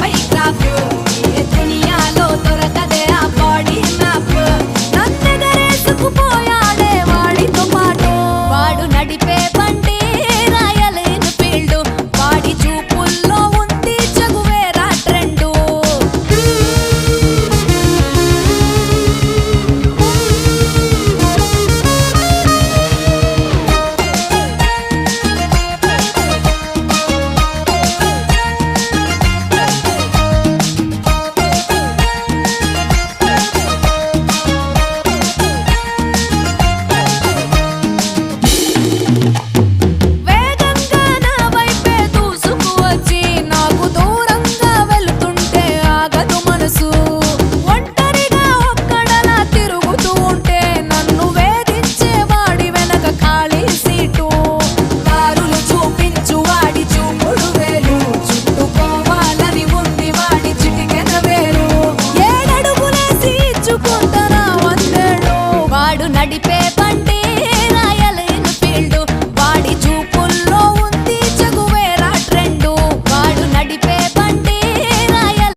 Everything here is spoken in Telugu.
బైక్రాఫ్ ఏ దునియాలో దొరకదే ఆ బాడీ మ్యాప్ నన్నెగరేసుకుపోయాడే వాడితో పాటు వాడు నడిపే బండి రాయల్ ఎన్ఫీల్డ్ వాడి చూపుల్లో ఉంది చగువేరా ట్రెండు వేగంగా నా వైపే దూసుకువచ్చి నాకు దూరంగా వెళుతుంటే ఆగదు మనసు ఒంటరిగా ఒక్కడలా తిరుగుతూ ఉంటే నన్ను వేధించే వాడి వెనక ఖాళీ సీటు దారులు చూపించు వాడి చూపుడు వేలు చుట్టుకోవాలని ఉంది వాడి చిటికెన వేలు ఏడడుగులేసి ఇచ్చుకుంటారా వందేళ్ళు వాడు నడిపే బండి